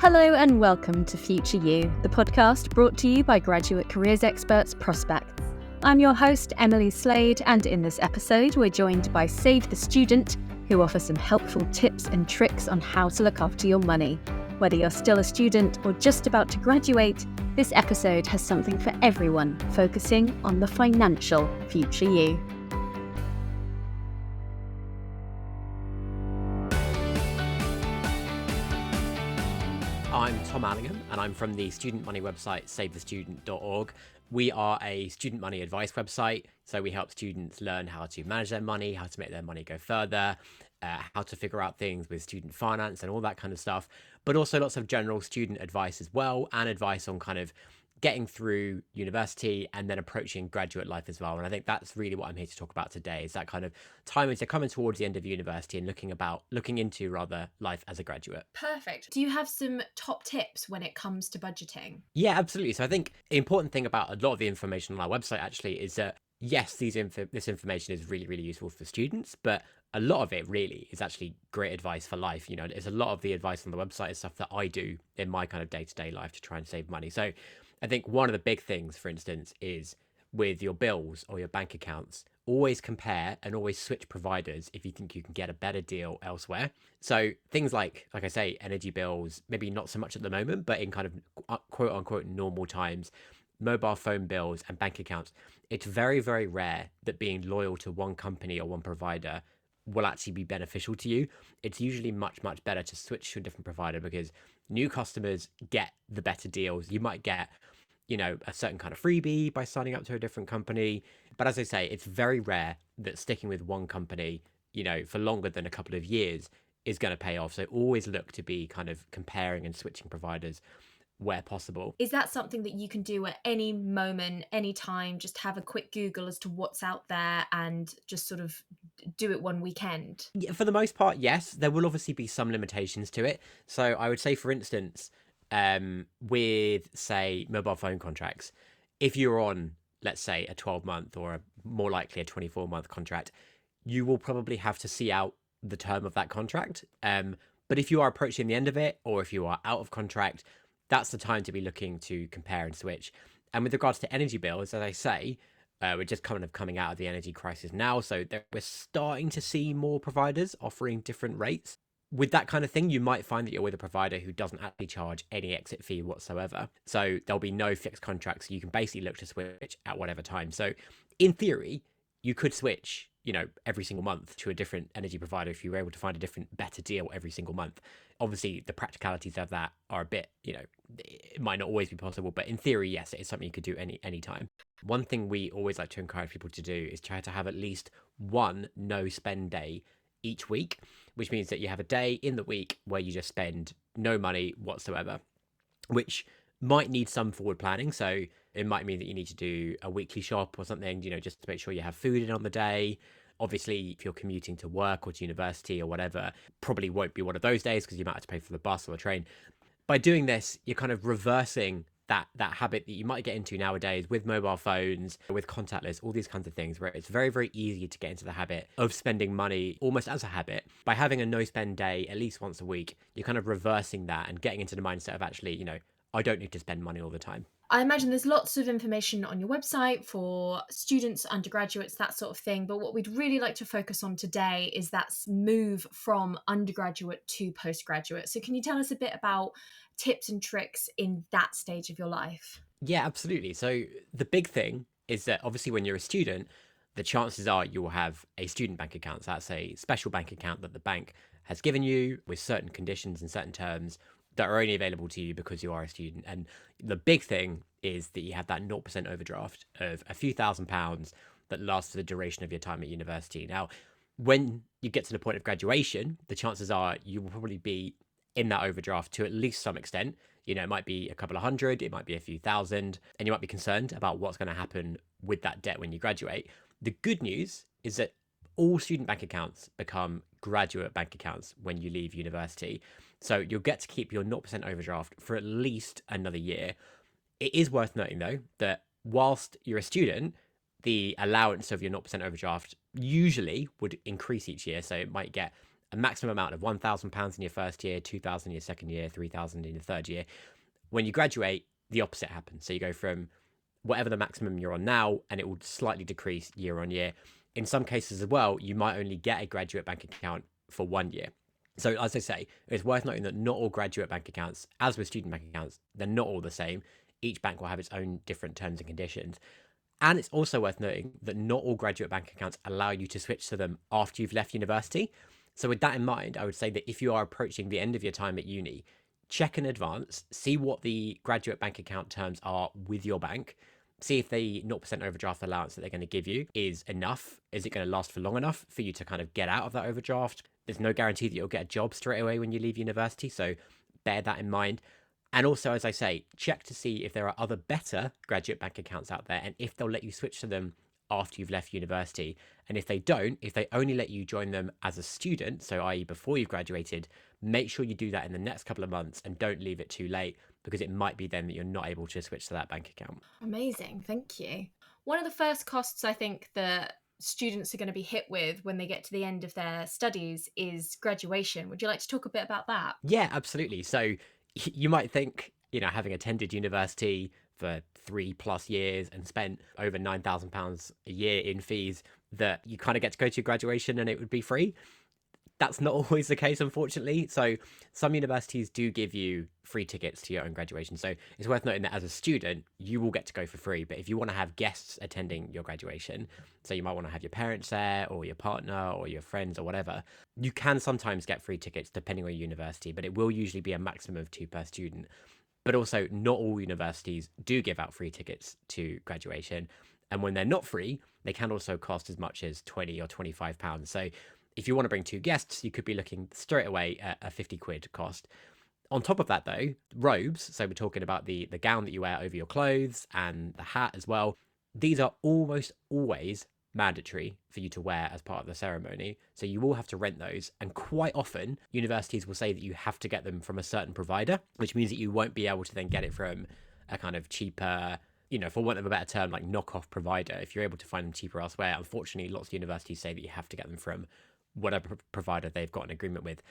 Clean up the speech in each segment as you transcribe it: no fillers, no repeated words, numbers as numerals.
Hello and welcome to Future You, the podcast brought to you by graduate careers experts Prospects. I'm your host, Emily Slade, and in this episode, we're joined by Save the Student, who offer some helpful tips and tricks on how to look after your money. Whether you're still a student or just about to graduate, this episode has something for everyone, focusing on the financial future you. I'm Tom Allingham, and I'm from the student money website savethestudent.org. We are a student money advice website, so we help students learn how to manage their money, how to make their money go further, how to figure out things with student finance and all that kind of stuff, but also lots of general student advice as well, and advice on kind of getting through university and then approaching graduate life as well. And I think that's really what I'm here to talk about today, is that kind of time into coming towards the end of university and looking into life as a graduate. Perfect. Do you have some top tips when it comes to budgeting? Yeah, absolutely. So I think the important thing about a lot of the information on our website actually is that yes, this information is really, really useful for students, but a lot of it really is actually great advice for life. You know, there's a lot of the advice on the website is stuff that I do in my kind of day-to-day life to try and save money. So I think one of the big things, for instance, is with your bills or your bank accounts, always compare and always switch providers if you think you can get a better deal elsewhere. So things like I say, energy bills, maybe not so much at the moment, but in kind of quote unquote normal times, mobile phone bills and bank accounts, it's very, very rare that being loyal to one company or one provider will actually be beneficial to you. It's usually much, much better to switch to a different provider because new customers get the better deals. You might get, you know, a certain kind of freebie by signing up to a different company. But as I say, it's very rare that sticking with one company, you know, for longer than a couple of years is going to pay off. So always look to be kind of comparing and switching providers where possible. Is that something that you can do at any moment, any time? Just have a quick Google as to what's out there and just sort of do it one weekend? Yeah, for the most part, yes. There will obviously be some limitations to it. So I would say, for instance, with, say, mobile phone contracts, if you're on, let's say, a 12-month or more likely a 24-month contract, you will probably have to see out the term of that contract. But if you are approaching the end of it, or if you are out of contract, that's the time to be looking to compare and switch. And with regards to energy bills, as I say, we're just kind of coming out of the energy crisis now, so we're starting to see more providers offering different rates. With that kind of thing, you might find that you're with a provider who doesn't actually charge any exit fee whatsoever. So there'll be no fixed contracts. You can basically look to switch at whatever time. So in theory, you could switch, you know, every single month to a different energy provider if you were able to find a different, better deal every single month. Obviously, the practicalities of that are a bit, you know, it might not always be possible, but in theory, yes, it is something you could do any time. One thing we always like to encourage people to do is try to have at least one no spend day each week, which means that you have a day in the week where you just spend no money whatsoever, which might need some forward planning. So it might mean that you need to do a weekly shop or something, you know, just to make sure you have food in on the day. Obviously, if you're commuting to work or to university or whatever, probably won't be one of those days because you might have to pay for the bus or the train. By doing this, you're kind of reversing that habit that you might get into nowadays with mobile phones, with contactless, all these kinds of things, where it's very, very easy to get into the habit of spending money almost as a habit. By having a no spend day at least once a week, you're kind of reversing that and getting into the mindset of actually, you know, I don't need to spend money all the time. I imagine there's lots of information on your website for students, undergraduates, that sort of thing. But what we'd really like to focus on today is that move from undergraduate to postgraduate. So can you tell us a bit about tips and tricks in that stage of your life? Yeah, absolutely. So the big thing is that obviously when you're a student, the chances are you will have a student bank account. So that's a special bank account that the bank has given you with certain conditions and certain terms that are only available to you because you are a student. And the big thing is that you have that 0% overdraft of a few £1,000s that lasts for the duration of your time at university. Now, when you get to the point of graduation, the chances are you will probably be in that overdraft to at least some extent. You know, it might be a couple of hundred, it might be a few thousand, and you might be concerned about what's going to happen with that debt when you graduate. The good news is that all student bank accounts become graduate bank accounts when you leave university. So you'll get to keep your 0% overdraft for at least another year. It is worth noting, though, that whilst you're a student, the allowance of your 0% overdraft usually would increase each year. So it might get a maximum amount of £1,000 in your first year, 2,000 in your second year, 3,000 in your third year. When you graduate, the opposite happens. So you go from whatever the maximum you're on now, and it will slightly decrease year on year. In some cases as well, you might only get a graduate bank account for 1 year. So as I say, it's worth noting that not all graduate bank accounts, as with student bank accounts, they're not all the same. Each bank will have its own different terms and conditions. And it's also worth noting that not all graduate bank accounts allow you to switch to them after you've left university. So with that in mind, I would say that if you are approaching the end of your time at uni, check in advance, see what the graduate bank account terms are with your bank, see if the 0% overdraft allowance that they're going to give you is enough. Is it going to last for long enough for you to kind of get out of that overdraft? There's no guarantee that you'll get a job straight away when you leave university, so bear that in mind. And also, as I say, check to see if there are other better graduate bank accounts out there and if they'll let you switch to them after you've left university. And if they don't, if they only let you join them as a student, so i.e. before you've graduated, make sure you do that in the next couple of months and don't leave it too late, because it might be then that you're not able to switch to that bank account. Amazing, thank you. One of the first costs I think that students are going to be hit with when they get to the end of their studies is graduation. Would you like to talk a bit about that? Yeah, absolutely. So you might think, having attended university for 3+ years and spent over £9,000 a year in fees, that you kind of get to go to your graduation and it would be free. That's not always the case, unfortunately. So some universities do give you free tickets to your own graduation. So it's worth noting that as a student, you will get to go for free. But if you want to have guests attending your graduation, so you might want to have your parents there or your partner or your friends or whatever, you can sometimes get free tickets depending on your university, but it will usually be a maximum of 2 per student. But also, not all universities do give out free tickets to graduation. And when they're not free, they can also cost as much as £20 or £25. So if you want to bring 2 guests, you could be looking straight away at a 50 quid cost. On top of that, though, robes, so we're talking about the gown that you wear over your clothes and the hat as well, these are almost always mandatory for you to wear as part of the ceremony. So you will have to rent those. And quite often, universities will say that you have to get them from a certain provider, which means that you won't be able to then get it from a kind of cheaper, for want of a better term, like knockoff provider. If you're able to find them cheaper elsewhere, unfortunately, lots of universities say that you have to get them from whatever provider they've got an agreement with.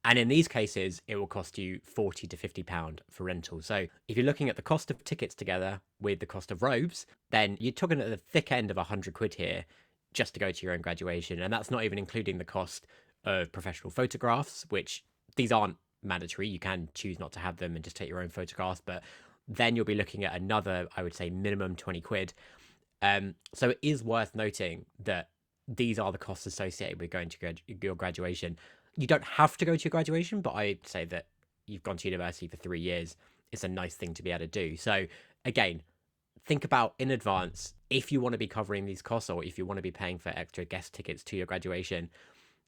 And in these cases, it will cost you £40 to £50 for rental. So if you're looking at the cost of tickets together with the cost of robes, then you're talking at the thick end of 100 quid here just to go to your own graduation. And that's not even including the cost of professional photographs, which these aren't mandatory. You can choose not to have them and just take your own photographs. But then you'll be looking at another, I would say, minimum 20 quid. So it is worth noting that these are the costs associated with going to your graduation. You don't have to go to your graduation, but I'd say that you've gone to university for 3 years. It's a nice thing to be able to do. So again, think about in advance if you want to be covering these costs or if you want to be paying for extra guest tickets to your graduation.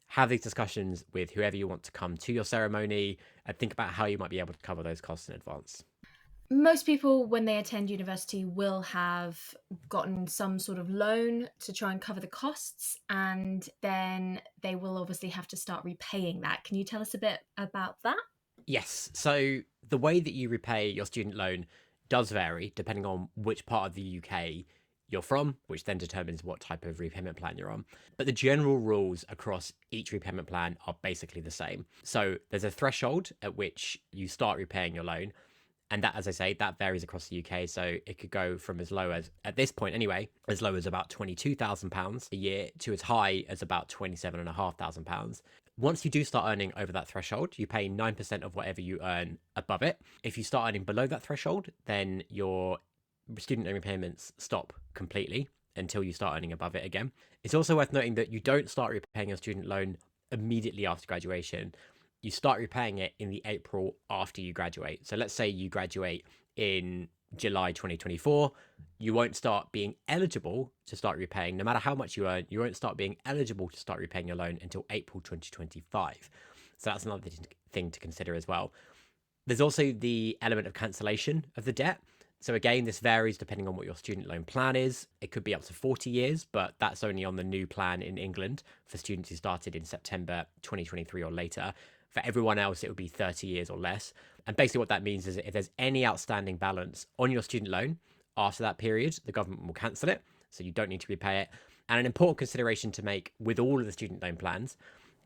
Have these discussions with whoever you want to come to your ceremony and think about how you might be able to cover those costs in advance. Most people, when they attend university, will have gotten some sort of loan to try and cover the costs, and then they will obviously have to start repaying that. Can you tell us a bit about that? Yes. So the way that you repay your student loan does vary depending on which part of the UK you're from, which then determines what type of repayment plan you're on. But the general rules across each repayment plan are basically the same. So there's a threshold at which you start repaying your loan. And that, as I say, that varies across the UK. So it could go from as low as, at this point anyway, as low as about £22,000 a year to as high as about £27,500. Once you do start earning over that threshold, you pay 9% of whatever you earn above it. If you start earning below that threshold, then your student loan repayments stop completely until you start earning above it again. It's also worth noting that you don't start repaying your student loan immediately after graduation. You start repaying it in the April after you graduate. So let's say you graduate in July 2024, you won't start being eligible to start repaying, no matter how much you earn, you won't start being eligible to start repaying your loan until April 2025. So that's another thing to consider as well. There's also the element of cancellation of the debt. So again, this varies depending on what your student loan plan is. It could be up to 40 years, but that's only on the new plan in England for students who started in September 2023 or later. For everyone else, it would be 30 years or less. And basically what that means is that if there's any outstanding balance on your student loan after that period, the government will cancel it. So you don't need to repay it. And an important consideration to make with all of the student loan plans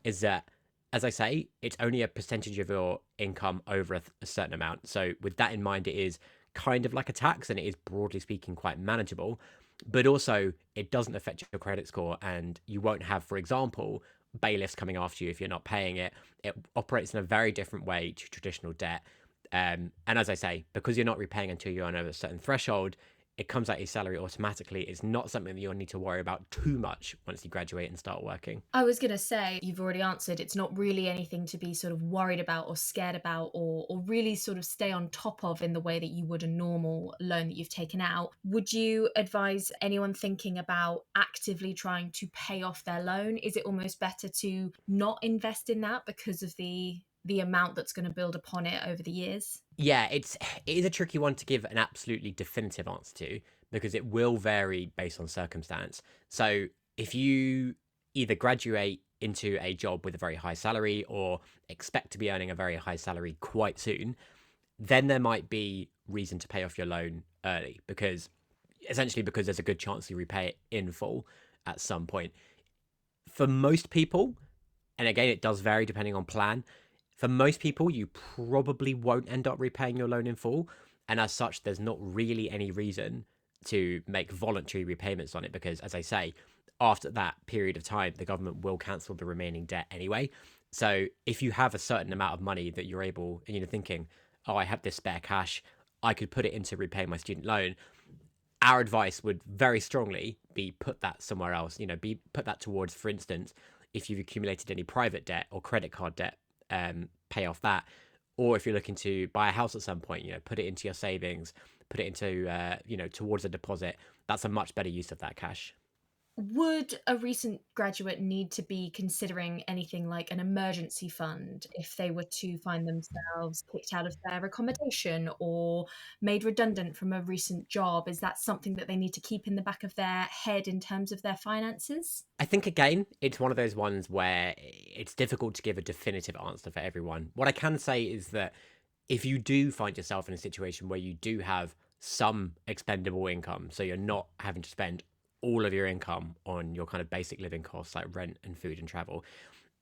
is that as I say, it's only a percentage of your income over a certain amount. So with that in mind, it is kind of like a tax, and it is broadly speaking quite manageable. But also, it doesn't affect your credit score, and you won't have, for example, bailiffs coming after you if you're not paying it. It operates in a very different way to traditional debt. And as I say, because you're not repaying until you're on a certain threshold, it comes out your salary automatically. It's not something that you'll need to worry about too much once you graduate and start working. I was going to say, you've already answered, it's not really anything to be sort of worried about or scared about or really sort of stay on top of in the way that you would a normal loan that you've taken out. Would you advise anyone thinking about actively trying to pay off their loan? Is it almost better to not invest in that because of the amount that's going to build upon it over the years? Yeah, it is a tricky one to give an absolutely definitive answer to, because it will vary based on circumstance. So if you either graduate into a job with a very high salary or expect to be earning a very high salary quite soon, then there might be reason to pay off your loan early, because there's a good chance you repay it in full at some point. For most people, and again, it does vary depending on plan. For most people, you probably won't end up repaying your loan in full. And as such, there's not really any reason to make voluntary repayments on it, because, as I say, after that period of time, the government will cancel the remaining debt anyway. So if you have a certain amount of money that you're able, and you're thinking, oh, I have this spare cash, I could put it into repaying my student loan, our advice would very strongly be put that somewhere else. Be put that towards, for instance, if you've accumulated any private debt or credit card debt, pay off that. Or if you're looking to buy a house at some point, put it into your savings, put it into, towards a deposit. That's a much better use of that cash. Would a recent graduate need to be considering anything like an emergency fund if they were to find themselves kicked out of their accommodation or made redundant from a recent job? Is that something that they need to keep in the back of their head in terms of their finances? I think, again, it's one of those ones where it's difficult to give a definitive answer for everyone. What I can say is that if you do find yourself in a situation where you do have some expendable income, so you're not having to spend all of your income on your kind of basic living costs like rent and food and travel,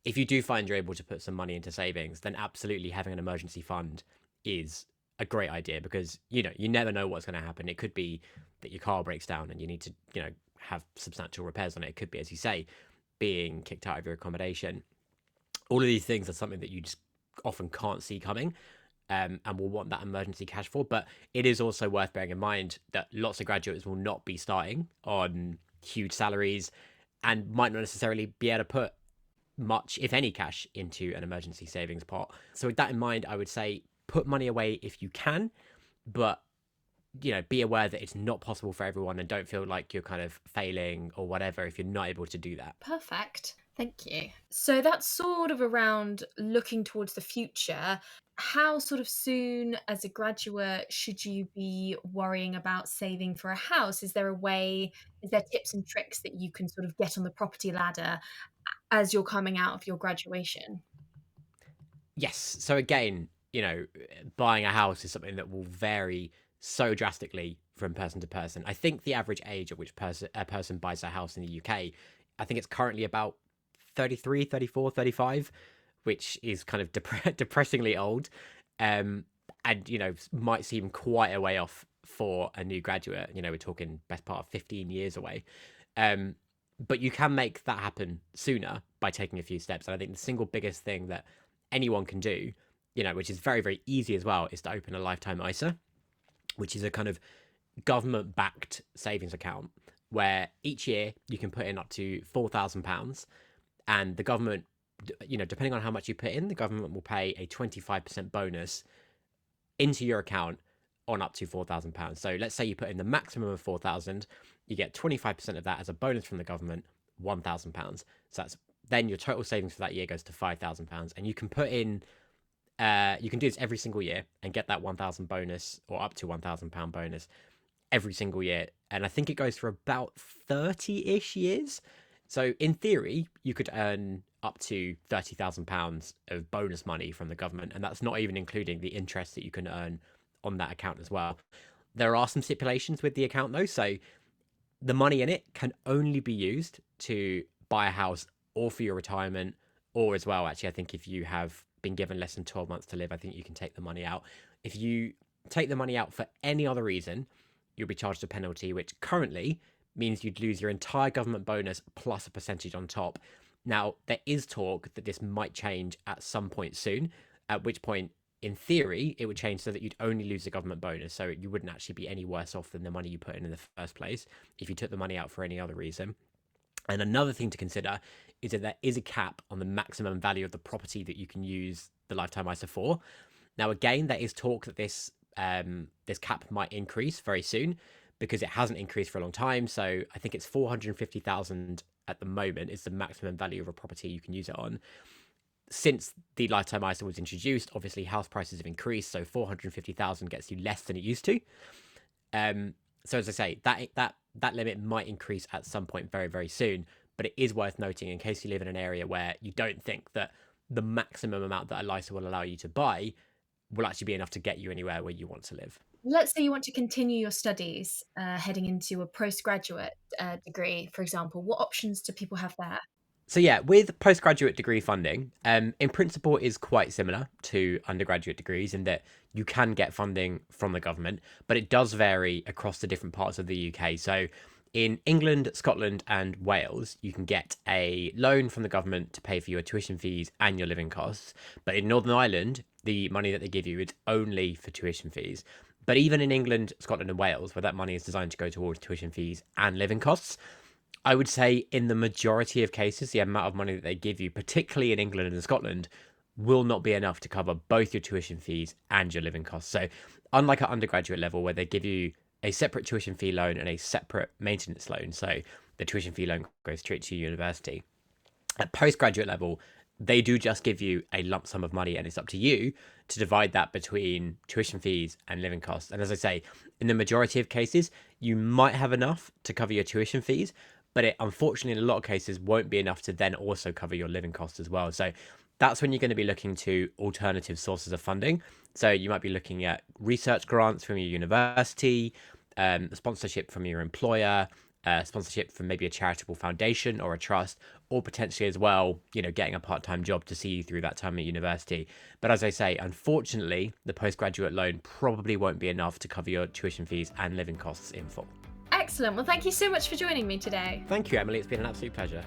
if you do find you're able to put some money into savings, then absolutely having an emergency fund is a great idea, because you never know what's going to happen. It could be that your car breaks down and you need to have substantial repairs on it. It could be, as you say, being kicked out of your accommodation. All of these things are something that you just often can't see coming, and will want that emergency cash for. But it is also worth bearing in mind that lots of graduates will not be starting on huge salaries and might not necessarily be able to put much, if any, cash into an emergency savings pot. So with that in mind, I would say put money away if you can, but be aware that it's not possible for everyone, and don't feel like you're kind of failing or whatever if you're not able to do that. Perfect. Thank you. So that's sort of around looking towards the future. How sort of soon as a graduate should you be worrying about saving for a house? Is there tips and tricks that you can sort of get on the property ladder as you're coming out of your graduation? Yes. So again, buying a house is something that will vary so drastically from person to person. I think the average age at which a person buys a house in the UK, I think it's currently about 33, 34, 35, which is kind of depressingly old. And, might seem quite a way off for a new graduate. We're talking best part of 15 years away. But you can make that happen sooner by taking a few steps. And I think the single biggest thing that anyone can do, which is very, very easy as well, is to open a lifetime ISA, which is a kind of government-backed savings account where each year you can put in up to £4,000, and the government, depending on how much you put in, the government will pay a 25% bonus into your account on up to £4,000. So let's say you put in the maximum of 4,000, you get 25% of that as a bonus from the government, £1,000. So then your total savings for that year goes to £5,000, and you can put in. You can do this every single year and get that 1,000 bonus, or up to £1,000 bonus every single year. And I think it goes for about 30-ish years. So in theory, you could earn up to £30,000 of bonus money from the government. And that's not even including the interest that you can earn on that account as well. There are some stipulations with the account though. So the money in it can only be used to buy a house or for your retirement Or as well, actually, I think if you have been given less than 12 months to live, I think you can take the money out. If you take the money out for any other reason, you'll be charged a penalty, which currently means you'd lose your entire government bonus plus a percentage on top. Now, there is talk that this might change at some point soon, at which point, in theory, it would change so that you'd only lose the government bonus. So you wouldn't actually be any worse off than the money you put in the first place if you took the money out for any other reason. And another thing to consider is that there is a cap on the maximum value of the property that you can use the lifetime ISA for. Now, again, there is talk that this cap might increase very soon because it hasn't increased for a long time. So I think it's 450,000 at the moment is the maximum value of a property you can use it on. Since the lifetime ISA was introduced, obviously house prices have increased, so 450,000 gets you less than it used to. So as I say, that limit might increase at some point very, very soon, but it is worth noting in case you live in an area where you don't think that the maximum amount that a LISA will allow you to buy will actually be enough to get you anywhere where you want to live. Let's say you want to continue your studies heading into a postgraduate degree, for example. What options do people have there? So yeah, with postgraduate degree funding, in principle is quite similar to undergraduate degrees in that you can get funding from the government, but it does vary across the different parts of the UK. So in England, Scotland and Wales, you can get a loan from the government to pay for your tuition fees and your living costs. But in Northern Ireland, the money that they give you is only for tuition fees. But even in England, Scotland and Wales, where that money is designed to go towards tuition fees and living costs, I would say in the majority of cases, the amount of money that they give you, particularly in England and Scotland, will not be enough to cover both your tuition fees and your living costs. So unlike at undergraduate level where they give you a separate tuition fee loan and a separate maintenance loan, so the tuition fee loan goes straight to university, at postgraduate level, they do just give you a lump sum of money and it's up to you to divide that between tuition fees and living costs. And as I say, in the majority of cases, you might have enough to cover your tuition fees, but it unfortunately in a lot of cases won't be enough to then also cover your living costs as well. So that's when you're going to be looking to alternative sources of funding. So you might be looking at research grants from your university, sponsorship from your employer, sponsorship from maybe a charitable foundation or a trust, or potentially as well, getting a part-time job to see you through that time at university. But as I say, unfortunately, the postgraduate loan probably won't be enough to cover your tuition fees and living costs in full. Excellent. Well, thank you so much for joining me today. Thank you, Emily. It's been an absolute pleasure.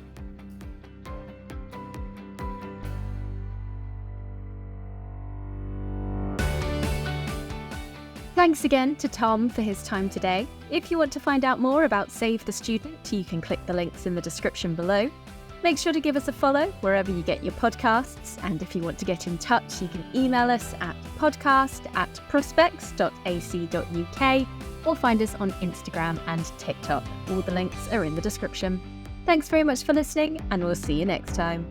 Thanks again to Tom for his time today. If you want to find out more about Save the Student, you can click the links in the description below. Make sure to give us a follow wherever you get your podcasts. And if you want to get in touch, you can email us at podcast@prospects.ac.uk or find us on Instagram and TikTok. All the links are in the description. Thanks very much for listening, and we'll see you next time.